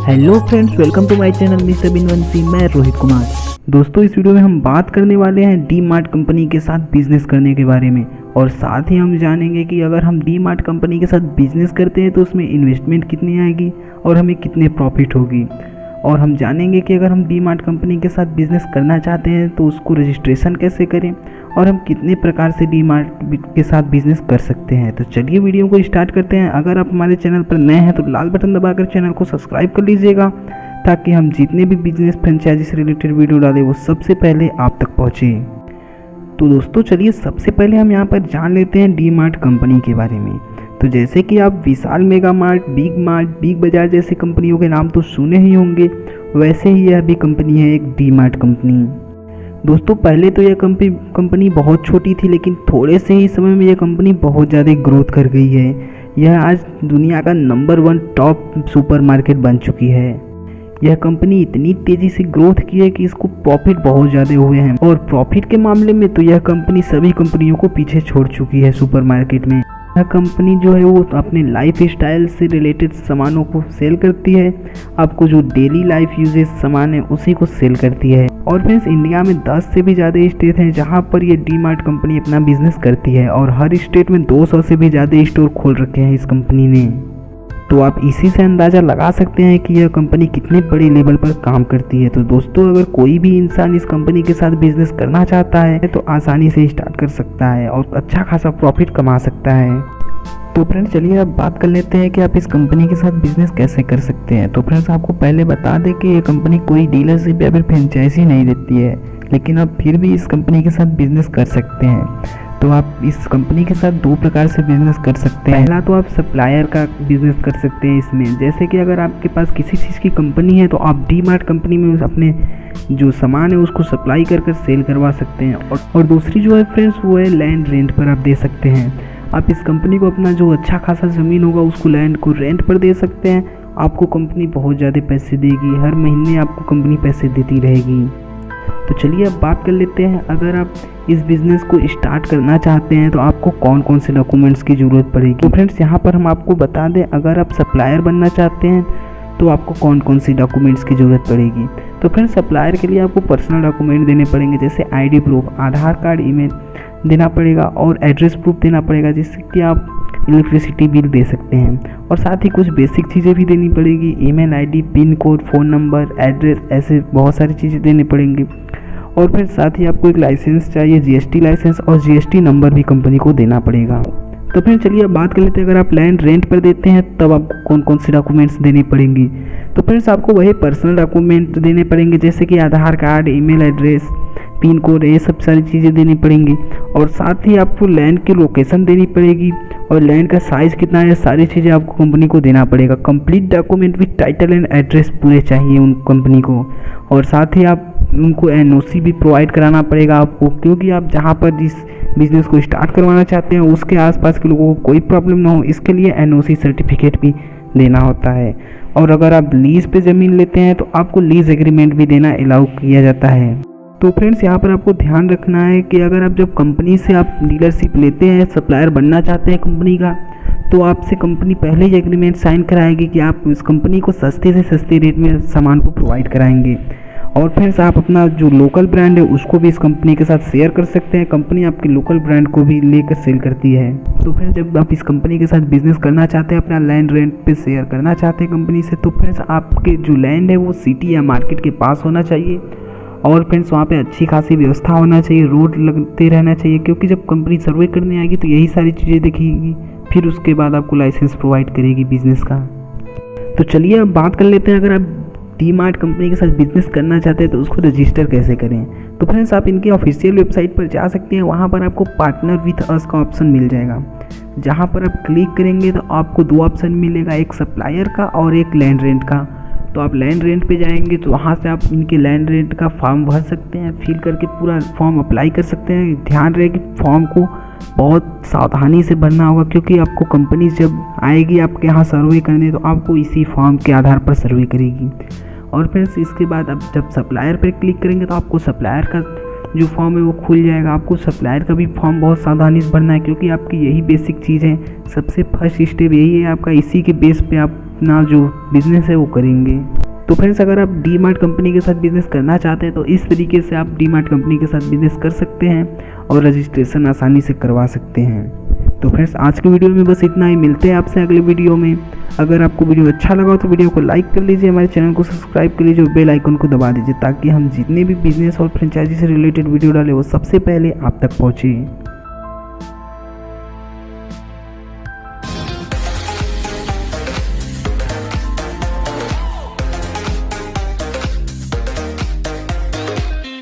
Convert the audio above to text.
Hello friends, welcome to my channel mister Binvanshi. मैं रोहित कुमार। दोस्तों, इस वीडियो में हम बात करने वाले हैं डी मार्ट कंपनी के साथ बिजनेस करने के बारे में, और साथ ही हम जानेंगे कि अगर हम डी मार्ट कंपनी के साथ बिजनेस करते हैं तो उसमें इन्वेस्टमेंट कितनी आएगी और हमें कितने प्रॉफिट होगी। और हम जानेंगे कि अगर हम डी मार्ट कंपनी के साथ बिजनेस करना चाहते हैं तो उसको रजिस्ट्रेशन कैसे करें और हम कितने प्रकार से डी मार्ट के साथ बिजनेस कर सकते हैं। तो चलिए वीडियो को स्टार्ट करते हैं। अगर आप हमारे चैनल पर नए हैं तो लाल बटन दबाकर चैनल को सब्सक्राइब कर लीजिएगा, ताकि हम जितने भी बिजनेस फ्रेंचाइजी से रिलेटेड वीडियो डालें वो सबसे पहले आप तक पहुँचे। तो दोस्तों, चलिए सबसे पहले हम यहाँ पर जान लेते हैं डी मार्ट कंपनी के बारे में। तो जैसे कि आप विशाल मेगा मार्ट, बिग बाजार जैसी कंपनियों के नाम तो सुने ही होंगे, वैसे ही यह भी कंपनी है एक डी मार्ट कंपनी। दोस्तों, पहले तो यह कंपनी बहुत छोटी थी, लेकिन थोड़े से ही समय में यह कंपनी बहुत ज़्यादा ग्रोथ कर गई है। यह आज दुनिया का नंबर 1 टॉप सुपरमार्केट बन चुकी है। यह कंपनी इतनी तेज़ी से ग्रोथ की है कि इसको प्रॉफिट बहुत ज़्यादा हुए हैं, और प्रॉफिट के मामले में तो यह कंपनी सभी कंपनियों को पीछे छोड़ चुकी है सुपरमार्केट में। यह कंपनी जो है वो अपने लाइफ स्टाइल से रिलेटेड सामानों को सेल करती है। आपको जो डेली लाइफ यूजेज सामान है उसी को सेल करती है। और फ्रेंड्स, इंडिया में 10 से भी ज़्यादा स्टेट हैं जहां पर ये डी मार्ट कंपनी अपना बिजनेस करती है, और हर स्टेट में 200 से भी ज़्यादा स्टोर खोल रखे हैं इस कंपनी ने। तो आप इसी से अंदाज़ा लगा सकते हैं कि यह कंपनी कितने बड़े लेवल पर काम करती है। तो दोस्तों, अगर कोई भी इंसान इस कंपनी के साथ बिजनेस करना चाहता है तो आसानी से स्टार्ट कर सकता है और अच्छा खासा प्रॉफिट कमा सकता है। तो फ्रेंड्स, चलिए अब बात कर लेते हैं कि आप इस कंपनी के साथ बिजनेस कैसे कर सकते हैं। तो फ्रेंड्स, आपको पहले बता दें कि ये कंपनी कोई डीलरशिप या फिर फ्रेंचाइजी नहीं देती है, लेकिन आप फिर भी इस कंपनी के साथ बिजनेस कर सकते हैं। तो आप इस कंपनी के साथ 2 प्रकार से बिजनेस कर सकते हैं। पहला तो आप सप्लायर का बिजनेस कर सकते हैं इसमें, जैसे कि अगर आपके पास किसी चीज़ की कंपनी है तो आप डी मार्ट कंपनी में अपने जो सामान है उसको सप्लाई कर सेल करवा सकते हैं। और दूसरी जो है फ्रेंड्स, वो है लैंड रेंट पर आप दे सकते हैं। आप इस कंपनी को अपना जो अच्छा खासा ज़मीन होगा उसको लैंड को रेंट पर दे सकते हैं। आपको कंपनी बहुत ज़्यादा पैसे देगी, हर महीने आपको कंपनी पैसे देती रहेगी। तो चलिए अब बात कर लेते हैं, अगर आप इस बिज़नेस को स्टार्ट करना चाहते हैं तो आपको कौन कौन से डॉक्यूमेंट्स की ज़रूरत पड़ेगी। तो फ्रेंड्स, यहाँ पर हम आपको बता दें, अगर आप सप्लायर बनना चाहते हैं तो आपको कौन कौन सी डॉक्यूमेंट्स की ज़रूरत पड़ेगी। तो फ्रेंड्स, सप्लायर के लिए आपको पर्सनल डॉक्यूमेंट देने पड़ेंगे, जैसे आईडी प्रूफ, आधार कार्ड, ईमेल देना पड़ेगा और एड्रेस प्रूफ देना पड़ेगा, जिससे कि आप इलेक्ट्रिसिटी बिल दे सकते हैं। और साथ ही कुछ बेसिक चीज़ें भी देनी पड़ेगी, email ID, pin code, phone number, address, ऐसे बहुत सारी चीज़ें देनी पड़ेंगी। और फिर साथ ही आपको एक लाइसेंस चाहिए, जीएसटी लाइसेंस, और जीएसटी नंबर भी कंपनी को देना पड़ेगा। तो फिर चलिए अब बात कर लेते हैं, अगर आप लैंड रेंट पर देते हैं तब आपको कौन कौन से डॉक्यूमेंट्स देनी पड़ेंगी। तो फ्रेंड्स, आपको वही पर्सनल डॉक्यूमेंट देने पड़ेंगे, जैसे कि Aadhaar card, email address, pin code, ये सब सारी चीज़ें देनी पड़ेंगी। और साथ ही आपको लैंड की लोकेशन देनी पड़ेगी, और लैंड का साइज़ कितना है, सारी चीज़ें आपको कंपनी को देना पड़ेगा। Complete document with title and address पूरे चाहिए उन कंपनी को। और साथ ही आप उनको एनओसी भी प्रोवाइड कराना पड़ेगा आपको, क्योंकि आप जहाँ पर जिस बिज़नेस को स्टार्ट करवाना चाहते हैं उसके आसपास के लोगों को कोई प्रॉब्लम ना हो, इसके लिए एनओसी सर्टिफिकेट भी देना होता है। और अगर आप लीज़ पे ज़मीन लेते हैं तो आपको लीज़ एग्रीमेंट भी देना अलाउ किया जाता है। तो फ्रेंड्स, यहाँ पर आपको ध्यान रखना है कि अगर आप जब कंपनी से आप डीलरशिप लेते हैं, सप्लायर बनना चाहते हैं कंपनी का, तो आपसे कंपनी पहले ही एग्रीमेंट साइन कराएगी कि आप इस कंपनी को सस्ते से सस्ते रेट में सामान को प्रोवाइड कराएंगे। और फ्रेंड्स, आप अपना जो लोकल ब्रांड है उसको भी इस कंपनी के साथ शेयर कर सकते हैं। कंपनी आपके लोकल ब्रांड को भी लेकर सेल करती है। तो फ्रेंड्स, जब आप इस कंपनी के साथ बिजनेस करना चाहते हैं, अपना लैंड रेंट पे शेयर करना चाहते हैं कंपनी से, तो फ्रेंड्स आपके जो लैंड है वो सिटी या मार्केट के पास होना चाहिए। और फ्रेंड्स, वहाँ पे अच्छी खासी व्यवस्था होना चाहिए, रोड लगते रहना चाहिए, क्योंकि जब कंपनी सर्वे करने आएगी तो यही सारी चीज़ें देखेगी, फिर उसके बाद आपको लाइसेंस प्रोवाइड करेगी बिजनेस का। तो चलिए अब बात कर लेते हैं, अगर आप डी मार्ट कंपनी के साथ बिजनेस करना चाहते हैं तो उसको रजिस्टर कैसे करें। तो फ्रेंड्स, आप इनकी ऑफिशियल वेबसाइट पर जा सकते हैं, वहाँ पर आपको पार्टनर विथ अस का ऑप्शन मिल जाएगा। जहाँ पर आप क्लिक करेंगे तो आपको 2 ऑप्शन मिलेगा, एक सप्लायर का और एक लैंड रेंट का। तो आप लैंड रेंट पे जाएंगे तो वहाँ से आप इनके लैंड रेंट का फॉर्म भर सकते हैं, फिल करके पूरा फॉर्म अप्लाई कर सकते हैं। ध्यान रहे कि फॉर्म को बहुत सावधानी से भरना होगा, क्योंकि आपको कंपनी जब आएगी आपके यहाँ सर्वे करने तो आपको इसी फॉर्म के आधार पर सर्वे करेगी। और फिर इसके बाद आप जब सप्लायर पर क्लिक करेंगे तो आपको सप्लायर का जो फॉर्म है वो खुल जाएगा। आपको सप्लायर का भी फॉर्म बहुत सावधानी से भरना है, क्योंकि आपकी यही बेसिक चीज़ है। सबसे फर्स्ट स्टेप यही है आपका, इसी के बेस पे आप अपना जो बिज़नेस है वो करेंगे। तो फ्रेंड्स अगर आप डी मार्ट कंपनी के साथ बिज़नेस करना चाहते हैं तो इस तरीके से आप डी मार्ट कंपनी के साथ बिज़नेस कर सकते हैं और रजिस्ट्रेशन आसानी से करवा सकते हैं। तो फ्रेंड्स आज के वीडियो में बस इतना ही, मिलते हैं आपसे अगले वीडियो में। अगर आपको वीडियो अच्छा लगा हो तो वीडियो को लाइक कर लीजिए, हमारे चैनल को सब्सक्राइब कर लीजिए और बेल आइकन को दबा दीजिए ताकि हम जितने भी बिजनेस और फ्रेंचाइजी से रिलेटेड वीडियो डालें वो सबसे पहले आप तक पहुँचे।